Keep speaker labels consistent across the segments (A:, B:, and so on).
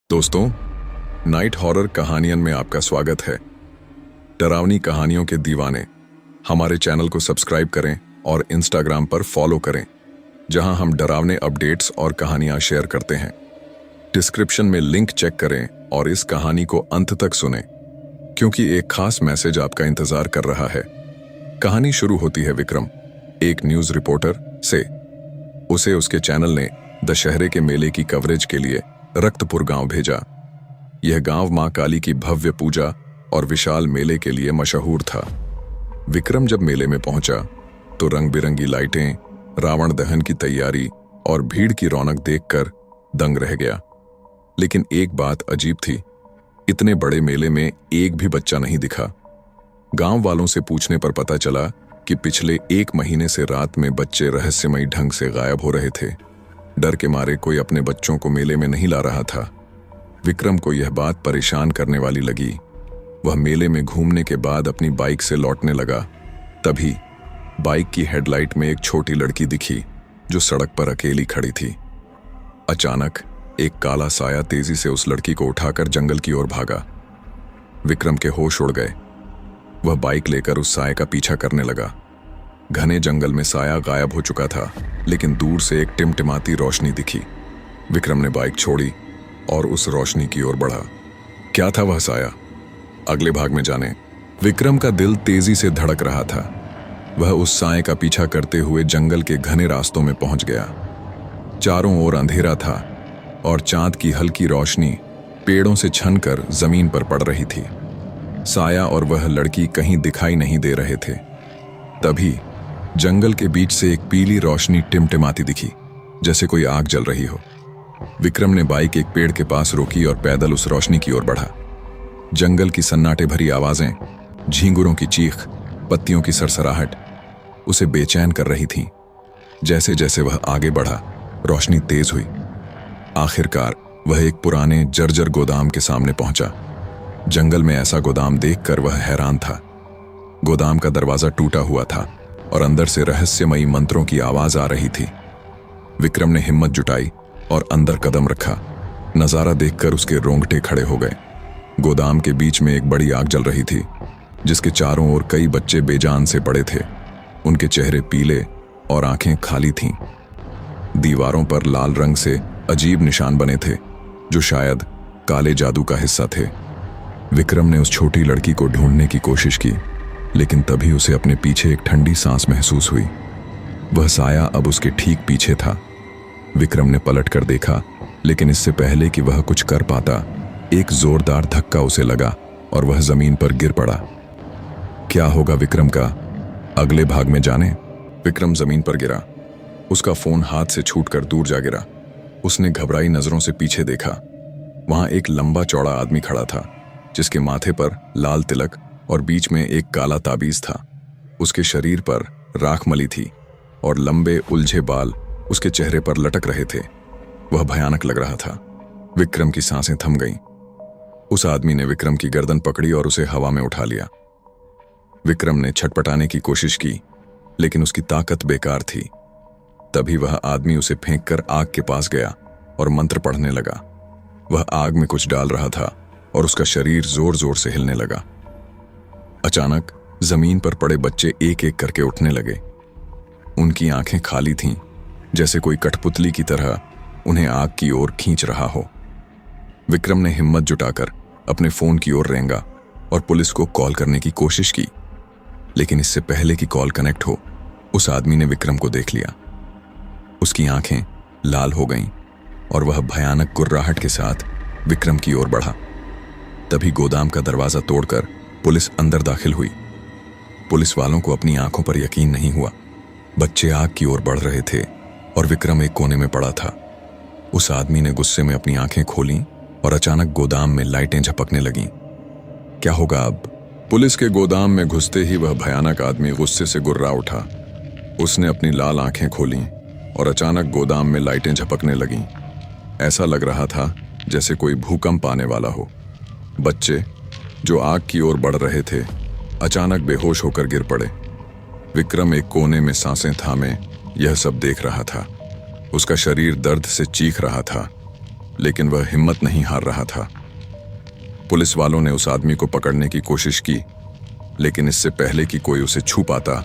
A: दोस्तों, night horror कहानियन में आपका स्वागत है। डरावनी कहानियों के दीवाने हमारे चैनल को सब्सक्राइब करें और इंस्टाग्राम पर फॉलो करें, जहां हम डरावने अपडेट्स और कहानियां शेयर करते हैं। डिस्क्रिप्शन में लिंक चेक करें और इस कहानी को अंत तक सुनें, क्योंकि एक खास मैसेज आपका इंतजार कर रहा है। कहानी शुरू होती है विक्रम, एक न्यूज रिपोर्टर से। उसे उसके चैनल ने दशहरे के मेले की कवरेज के लिए रक्तपुर गांव भेजा। यह गांव मां काली की भव्य पूजा और विशाल मेले के लिए मशहूर था। विक्रम जब मेले में पहुंचा तो रंग बिरंगी लाइटें, रावण दहन की तैयारी और भीड़ की रौनक देखकर दंग रह गया। लेकिन एक बात अजीब थी, इतने बड़े मेले में एक भी बच्चा नहीं दिखा। गांव वालों से पूछने पर पता चला कि पिछले 1 महीने से रात में बच्चे रहस्यमयी ढंग से गायब हो रहे थे। डर के मारे कोई अपने बच्चों को मेले में नहीं ला रहा था। विक्रम को यह बात परेशान करने वाली लगी। वह मेले में घूमने के बाद अपनी बाइक से लौटने लगा। तभी बाइक की हेडलाइट में एक छोटी लड़की दिखी जो सड़क पर अकेली खड़ी थी। अचानक एक काला साया तेजी से उस लड़की को उठाकर जंगल की ओर भागा। विक्रम के होश उड़ गए। वह बाइक लेकर उस साये का पीछा करने लगा। घने जंगल में साया गायब हो चुका था, लेकिन दूर से एक टिमटिमाती रोशनी दिखी। विक्रम ने बाइक छोड़ी और उस रोशनी की ओर बढ़ा। क्या था वह साया? अगले भाग में जाने। विक्रम का दिल तेजी से धड़क रहा था। वह उस साये का पीछा करते हुए जंगल के घने रास्तों में पहुंच गया। चारों ओर अंधेरा था और चांद की हल्की रोशनी पेड़ों से छनकर जमीन पर पड़ रही थी। साया और वह लड़की कहीं दिखाई नहीं दे रहे थे। तभी जंगल के बीच से एक पीली रोशनी टिमटिमाती दिखी, जैसे कोई आग जल रही हो। विक्रम ने बाइक एक पेड़ के पास रोकी और पैदल उस रोशनी की ओर बढ़ा। जंगल की सन्नाटे भरी आवाजें, झींगुरों की चीख, पत्तियों की सरसराहट उसे बेचैन कर रही थीं। जैसे जैसे वह आगे बढ़ा, रोशनी तेज हुई। आखिरकार वह एक पुराने जर्जर गोदाम के सामने पहुंचा। जंगल में ऐसा गोदाम देखकर वह हैरान था। गोदाम का दरवाजा टूटा हुआ था और अंदर से रहस्यमयी मंत्रों की आवाज आ रही थी। विक्रम ने हिम्मत जुटाई और अंदर कदम रखा। नजारा देखकर उसके रोंगटे खड़े हो गए। गोदाम के बीच में एक बड़ी आग जल रही थी, जिसके चारों ओर कई बच्चे बेजान से पड़े थे। उनके चेहरे पीले और आंखें खाली थीं। दीवारों पर लाल रंग से अजीब निशान बने थे, जो शायद काले जादू का हिस्सा थे। विक्रम ने उस छोटी लड़की को ढूंढने की कोशिश की, लेकिन तभी उसे अपने पीछे एक ठंडी सांस महसूस हुई। वह साया अब उसके ठीक पीछे था। विक्रम ने पलट कर देखा, लेकिन इससे पहले कि वह कुछ कर पाता, एक जोरदार धक्का उसे लगा और वह जमीन पर गिर पड़ा। क्या होगा विक्रम का? अगले भाग में जाने। विक्रम जमीन पर गिरा। उसका फोन हाथ से छूटकर दूर जा गिरा। उसने घबराई नजरों से पीछे देखा। वहां एक लंबा चौड़ा आदमी खड़ा था, जिसके माथे पर लाल तिलक और बीच में एक काला ताबीज था। उसके शरीर पर राख मली थी और लंबे उलझे बाल उसके चेहरे पर लटक रहे थे। वह भयानक लग रहा था। विक्रम की सांसें थम गईं। उस आदमी ने विक्रम की गर्दन पकड़ी और उसे हवा में उठा लिया। विक्रम ने छटपटाने की कोशिश की, लेकिन उसकी ताकत बेकार थी। तभी वह आदमी उसे फेंककर आग के पास गया और मंत्र पढ़ने लगा। वह आग में कुछ डाल रहा था और उसका शरीर जोर जोर से हिलने लगा। अचानक जमीन पर पड़े बच्चे एक एक करके उठने लगे। उनकी आंखें खाली थीं, जैसे कोई कठपुतली की तरह उन्हें आग की ओर खींच रहा हो। विक्रम ने हिम्मत जुटाकर अपने फोन की ओर रेंगा और पुलिस को कॉल करने की कोशिश की, लेकिन इससे पहले कि कॉल कनेक्ट हो, उस आदमी ने विक्रम को देख लिया। उसकी आंखें लाल हो गईं और वह भयानक गुर्राहट के साथ विक्रम की ओर बढ़ा। तभी गोदाम का दरवाजा तोड़कर पुलिस अंदर दाखिल हुई। पुलिस वालों को अपनी आंखों पर यकीन नहीं हुआ। बच्चे आग की ओर बढ़ रहे थे और विक्रम एक कोने में पड़ा था। उस आदमी ने गुस्से में अपनी आंखें खोलीं और अचानक गोदाम में लाइटें झपकने लगीं। क्या होगा अब? पुलिस के गोदाम में घुसते ही वह भयानक आदमी गुस्से से गुर्रा उठा। उसने अपनी लाल आंखें खोलीं और अचानक गोदाम में लाइटें झपकने लगीं। ऐसा लग रहा था जैसे कोई भूकंप आने वाला हो। बच्चे जो आग की ओर बढ़ रहे थे, अचानक बेहोश होकर गिर पड़े। विक्रम एक कोने में सांसें थामे यह सब देख रहा था। उसका शरीर दर्द से चीख रहा था। लेकिन वह हिम्मत नहीं हार रहा था। पुलिस वालों ने उस आदमी को पकड़ने की कोशिश की, लेकिन इससे पहले कि कोई उसे छू पाता,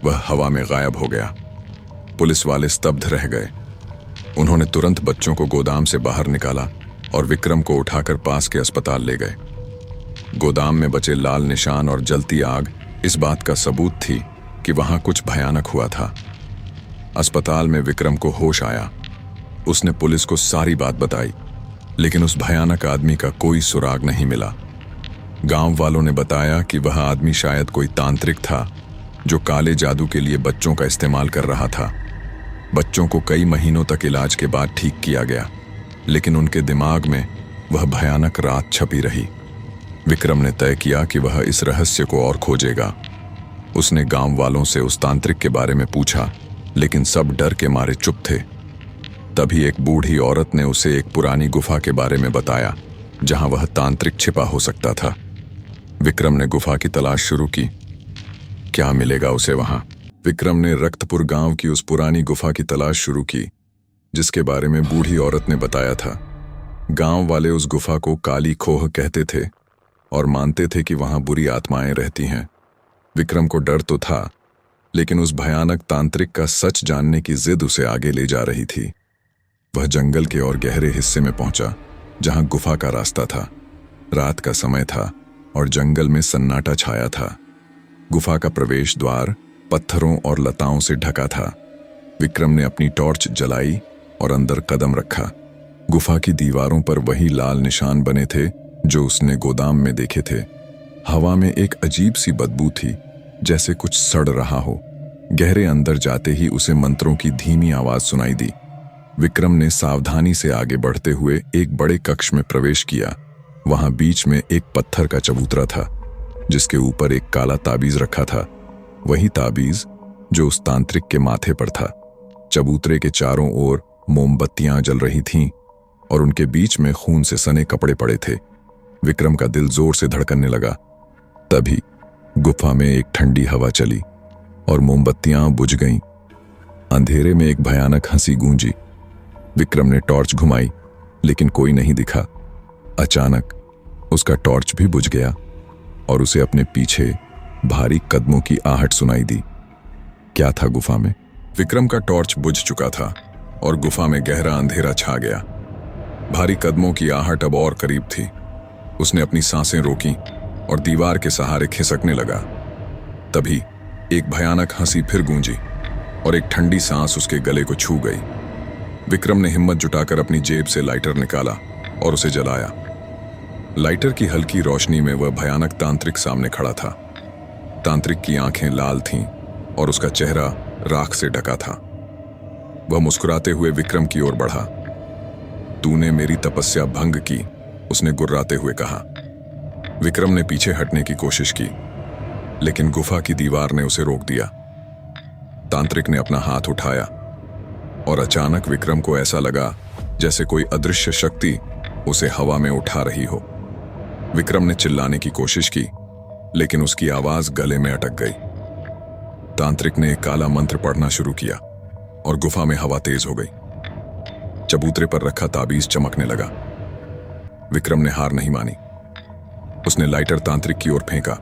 A: वह हवा में गायब हो गया। पुलिस वाले स्तब्ध रह गए। उन्होंने तुरंत बच्चों को गोदाम से बाहर निकाला और विक्रम को उठाकर पास के अस्पताल ले गए। गोदाम में बचे लाल निशान और जलती आग इस बात का सबूत थी कि वहां कुछ भयानक हुआ था। अस्पताल में विक्रम को होश आया। उसने पुलिस को सारी बात बताई, लेकिन उस भयानक आदमी का कोई सुराग नहीं मिला। गांव वालों ने बताया कि वह आदमी शायद कोई तांत्रिक था जो काले जादू के लिए बच्चों का इस्तेमाल कर रहा था। बच्चों को कई महीनों तक इलाज के बाद ठीक किया गया, लेकिन उनके दिमाग में वह भयानक रात छपी रही। विक्रम ने तय किया कि वह इस रहस्य को और खोजेगा। उसने गांव वालों से उस तांत्रिक के बारे में पूछा, लेकिन सब डर के मारे चुप थे। तभी एक बूढ़ी औरत ने उसे एक पुरानी गुफा के बारे में बताया, जहां वह तांत्रिक छिपा हो सकता था। विक्रम ने गुफा की तलाश शुरू की। क्या मिलेगा उसे वहां? विक्रम ने रक्तपुर गांव की उस पुरानी गुफा की तलाश शुरू की, जिसके बारे में बूढ़ी औरत ने बताया था। गांव वाले उस गुफा को काली खोह कहते थे और मानते थे कि वहां बुरी आत्माएं रहती हैं। विक्रम को डर तो था, लेकिन उस भयानक तांत्रिक का सच जानने की जिद उसे आगे ले जा रही थी। वह जंगल के और गहरे हिस्से में पहुंचा, जहां गुफा का रास्ता था। रात का समय था और जंगल में सन्नाटा छाया था। गुफा का प्रवेश द्वार पत्थरों और लताओं से ढका था। विक्रम ने अपनी टॉर्च जलाई और अंदर कदम रखा। गुफा की दीवारों पर वही लाल निशान बने थे जो उसने गोदाम में देखे थे। हवा में एक अजीब सी बदबू थी, जैसे कुछ सड़ रहा हो। गहरे अंदर जाते ही उसे मंत्रों की धीमी आवाज सुनाई दी। विक्रम ने सावधानी से आगे बढ़ते हुए एक बड़े कक्ष में प्रवेश किया। वहां बीच में एक पत्थर का चबूतरा था, जिसके ऊपर एक काला ताबीज रखा था। वही ताबीज जो उस तांत्रिक के माथे पर था। चबूतरे के चारों ओर मोमबत्तियां जल रही थीं और उनके बीच में खून से सने कपड़े पड़े थे। विक्रम का दिल जोर से धड़कने लगा। तभी गुफा में एक ठंडी हवा चली और मोमबत्तियां बुझ गईं। अंधेरे में एक भयानक हंसी गूंजी। विक्रम ने टॉर्च घुमाई, लेकिन कोई नहीं दिखा। अचानक उसका टॉर्च भी बुझ गया और उसे अपने पीछे भारी कदमों की आहट सुनाई दी। क्या था गुफा में? विक्रम का टॉर्च बुझ चुका था और गुफा में गहरा अंधेरा छा गया। भारी कदमों की आहट अब और करीब थी। उसने अपनी सांसें रोकीं और दीवार के सहारे खिसकने लगा। तभी एक भयानक हंसी फिर गूंजी और एक ठंडी सांस उसके गले को छू गई। विक्रम ने हिम्मत जुटाकर अपनी जेब से लाइटर निकाला और उसे जलाया। लाइटर की हल्की रोशनी में वह भयानक तांत्रिक सामने खड़ा था। तांत्रिक की आंखें लाल थीं और उसका चेहरा राख से ढका था। वह मुस्कुराते हुए विक्रम की ओर बढ़ा। तूने मेरी तपस्या भंग की, उसने गुर्राते हुए कहा। विक्रम ने पीछे हटने की कोशिश की, लेकिन गुफा की दीवार ने उसे रोक दिया। तांत्रिक ने अपना हाथ उठाया और अचानक विक्रम को ऐसा लगा जैसे कोई अदृश्य शक्ति उसे हवा में उठा रही हो। विक्रम ने चिल्लाने की कोशिश की, लेकिन उसकी आवाज गले में अटक गई। तांत्रिक ने एक काला मंत्र पढ़ना शुरू किया और गुफा में हवा तेज हो गई। चबूतरे पर रखा ताबीज चमकने लगा। विक्रम ने हार नहीं मानी। उसने लाइटर तांत्रिक की ओर फेंका,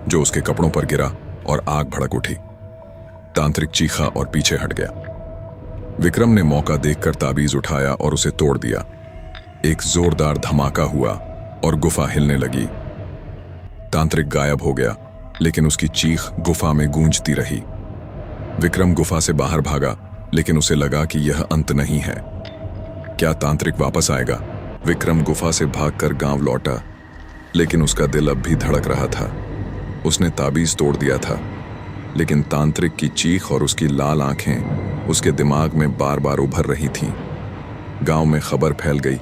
A: जो उसके कपड़ों पर गिरा और आग भड़क उठी। तांत्रिक चीखा और पीछे हट गया। विक्रम ने मौका देखकर ताबीज उठाया और उसे तोड़ दिया। एक जोरदार धमाका हुआ और गुफा हिलने लगी। तांत्रिक गायब हो गया, लेकिन उसकी चीख गुफा में गूंजती रही। विक्रम गुफा से बाहर भागा, लेकिन उसे लगा कि यह अंत नहीं है। क्या तांत्रिक वापस आएगा? विक्रम गुफा से भागकर गांव लौटा, लेकिन उसका दिल अब भी धड़क रहा था। उसने ताबीज तोड़ दिया था, लेकिन तांत्रिक की चीख और उसकी लाल आंखें उसके दिमाग में बार बार उभर रही थीं। गांव में खबर फैल गई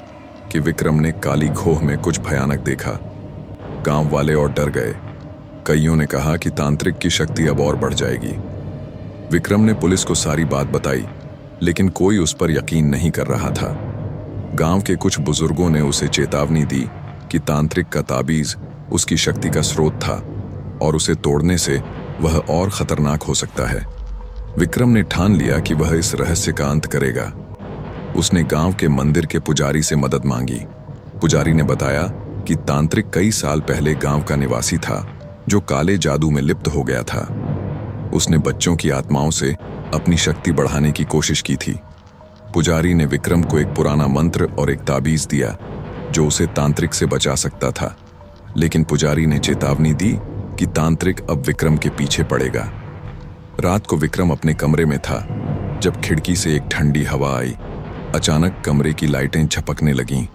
A: कि विक्रम ने काली खोह में कुछ भयानक देखा। गांव वाले और डर गए। कईयों ने कहा कि तांत्रिक की शक्ति अब और बढ़ जाएगी। विक्रम ने पुलिस को सारी बात बताई, लेकिन कोई उस पर यकीन नहीं कर रहा था। गांव के कुछ बुजुर्गों ने उसे चेतावनी दी कि तांत्रिक का ताबीज उसकी शक्ति का स्रोत था और उसे तोड़ने से वह और खतरनाक हो सकता है। विक्रम ने ठान लिया कि वह इस रहस्य का अंत करेगा। उसने गांव के मंदिर के पुजारी से मदद मांगी। पुजारी ने बताया कि तांत्रिक कई साल पहले गांव का निवासी था जो काले जादू में लिप्त हो गया था। उसने बच्चों की आत्माओं से अपनी शक्ति बढ़ाने की कोशिश की थी। पुजारी ने विक्रम को एक पुराना मंत्र और एक ताबीज दिया जो उसे तांत्रिक से बचा सकता था, लेकिन पुजारी ने चेतावनी दी कि तांत्रिक अब विक्रम के पीछे पड़ेगा। रात को विक्रम अपने कमरे में था जब खिड़की से एक ठंडी हवा आई। अचानक कमरे की लाइटें झपकने लगीं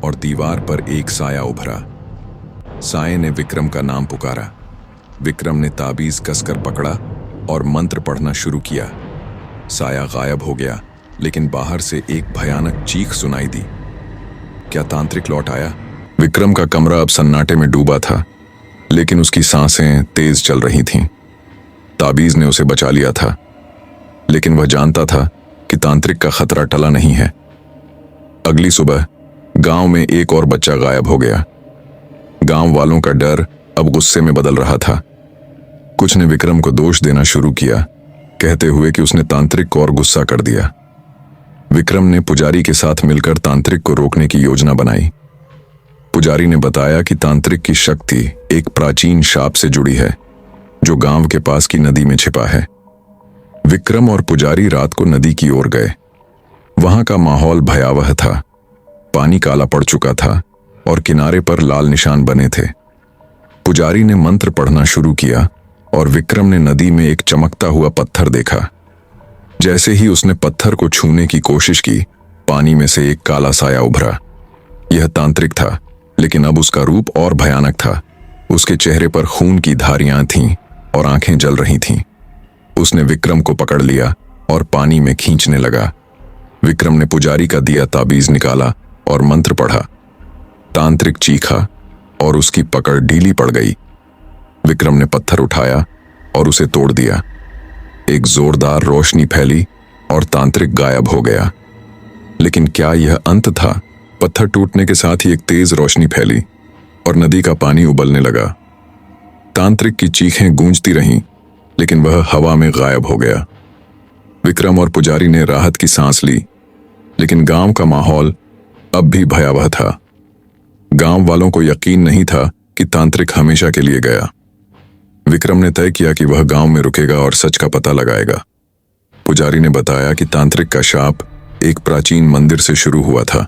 A: और दीवार पर एक साया उभरा। साये ने विक्रम का नाम पुकारा। विक्रम ने ताबीज कसकर पकड़ा और मंत्र पढ़ना शुरू किया। साया गायब हो गया, लेकिन बाहर से एक भयानक चीख सुनाई दी। क्या तांत्रिक लौट आया? विक्रम का कमरा अब सन्नाटे में डूबा था, लेकिन उसकी सांसें तेज चल रही थीं। ताबीज ने उसे बचा लिया था, लेकिन वह जानता था कि तांत्रिक का खतरा टला नहीं है। अगली सुबह गांव में एक और बच्चा गायब हो गया। गांव वालों का डर अब गुस्से में बदल रहा था। कुछ ने विक्रम को दोष देना शुरू किया, कहते हुए कि उसने तांत्रिक को और गुस्सा कर दिया। विक्रम ने पुजारी के साथ मिलकर तांत्रिक को रोकने की योजना बनाई। पुजारी ने बताया कि तांत्रिक की शक्ति एक प्राचीन शाप से जुड़ी है जो गांव के पास की नदी में छिपा है। विक्रम और पुजारी रात को नदी की ओर गए। वहां का माहौल भयावह था। पानी काला पड़ चुका था और किनारे पर लाल निशान बने थे। पुजारी ने मंत्र पढ़ना शुरू किया और विक्रम ने नदी में एक चमकता हुआ पत्थर देखा। जैसे ही उसने पत्थर को छूने की कोशिश की, पानी में से एक काला साया उभरा। यह तांत्रिक था, लेकिन अब उसका रूप और भयानक था। उसके चेहरे पर खून की धारियां थीं और आंखें जल रही थीं। उसने विक्रम को पकड़ लिया और पानी में खींचने लगा। विक्रम ने पुजारी का दिया ताबीज निकाला और मंत्र पढ़ा। तांत्रिक चीखा और उसकी पकड़ ढीली पड़ गई। विक्रम ने पत्थर उठाया और उसे तोड़ दिया। एक जोरदार रोशनी फैली और तांत्रिक गायब हो गया। लेकिन क्या यह अंत था? पत्थर टूटने के साथ ही एक तेज रोशनी फैली और नदी का पानी उबलने लगा। तांत्रिक की चीखें गूंजती रहीं, लेकिन वह हवा में गायब हो गया। विक्रम और पुजारी ने राहत की सांस ली, लेकिन गांव का माहौल अब भी भयावह था। गांव वालों को यकीन नहीं था कि तांत्रिक हमेशा के लिए गया। विक्रम ने तय किया कि वह गांव में रुकेगा और सच का पता लगाएगा। पुजारी ने बताया कि तांत्रिक का शाप एक प्राचीन मंदिर से शुरू हुआ था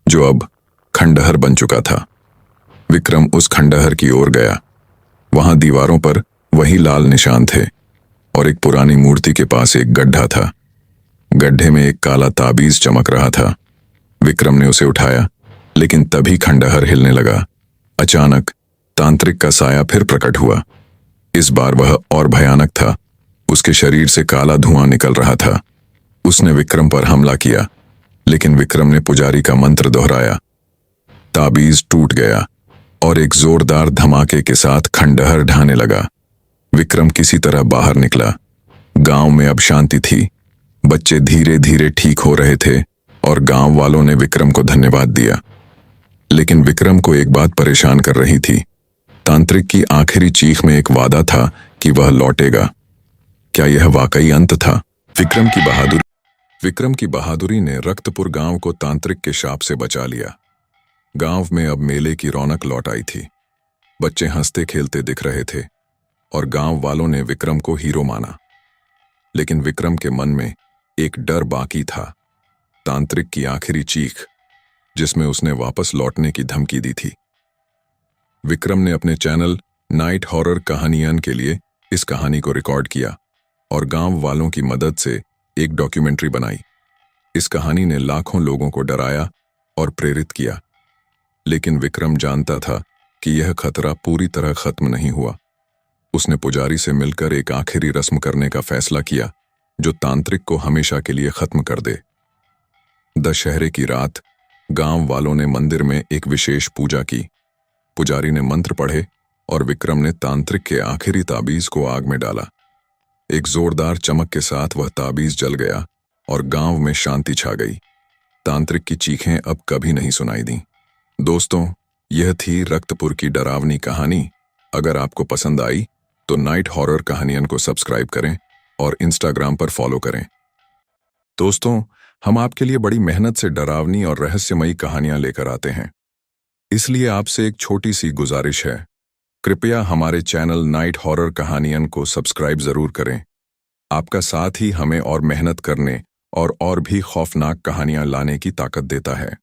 A: जो अब खंडहर बन चुका था। विक्रम उस खंडहर की ओर गया। वहां दीवारों पर वही लाल निशान थे और एक पुरानी मूर्ति के पास एक गड्ढा था। गड्ढे में एक काला ताबीज चमक रहा था। विक्रम ने उसे उठाया, लेकिन तभी खंडहर हिलने लगा। अचानक तांत्रिक का साया फिर प्रकट हुआ। इस बार वह और भयानक था। उसके शरीर से काला धुआं निकल रहा था। उसने विक्रम पर हमला किया, लेकिन विक्रम ने पुजारी का मंत्र दोहराया। ताबीज टूट गया और एक जोरदार धमाके के साथ खंडहर ढहने लगा। विक्रम किसी तरह बाहर निकला। गांव में अब शांति थी। बच्चे धीरे धीरे ठीक हो रहे थे और गांव वालों ने विक्रम को धन्यवाद दिया। लेकिन विक्रम को एक बात परेशान कर रही थी। तांत्रिक की आखिरी चीख में एक वादा था कि वह लौटेगा। क्या यह वाकई अंत था? विक्रम की बहादुरी ने रक्तपुर गांव को तांत्रिक के शाप से बचा लिया। गांव में अब मेले की रौनक लौट आई थी। बच्चे हंसते खेलते दिख रहे थे और गांव वालों ने विक्रम को हीरो माना। लेकिन विक्रम के मन में एक डर बाकी था। तांत्रिक की आखिरी चीख, जिसमें उसने वापस लौटने की धमकी दी थी। विक्रम ने अपने चैनल नाइट हॉरर कहानियन के लिए इस कहानी को रिकॉर्ड किया और गांव वालों की मदद से एक डॉक्यूमेंट्री बनाई। इस कहानी ने लाखों लोगों को डराया और प्रेरित किया। लेकिन विक्रम जानता था कि यह खतरा पूरी तरह खत्म नहीं हुआ। उसने पुजारी से मिलकर एक आखिरी रस्म करने का फैसला किया जो तांत्रिक को हमेशा के लिए खत्म कर दे। दशहरे की रात गांव वालों ने मंदिर में एक विशेष पूजा की। पुजारी ने मंत्र पढ़े और विक्रम ने तांत्रिक के आखिरी ताबीज को आग में डाला। एक जोरदार चमक के साथ वह ताबीज जल गया और गांव में शांति छा गई। तांत्रिक की चीखें अब कभी नहीं सुनाई दी। दोस्तों, यह थी रक्तपुर की डरावनी कहानी। अगर आपको पसंद आई तो नाइट हॉरर कहानियन को सब्सक्राइब करें और इंस्टाग्राम पर फॉलो करें। दोस्तों, हम आपके लिए बड़ी मेहनत से डरावनी और रहस्यमयी कहानियां लेकर आते हैं। इसलिए आपसे एक छोटी सी गुजारिश है, कृपया हमारे चैनल नाइट हॉरर कहानियन को सब्सक्राइब जरूर करें। आपका साथ ही हमें और मेहनत करने और भी खौफनाक कहानियां लाने की ताकत देता है।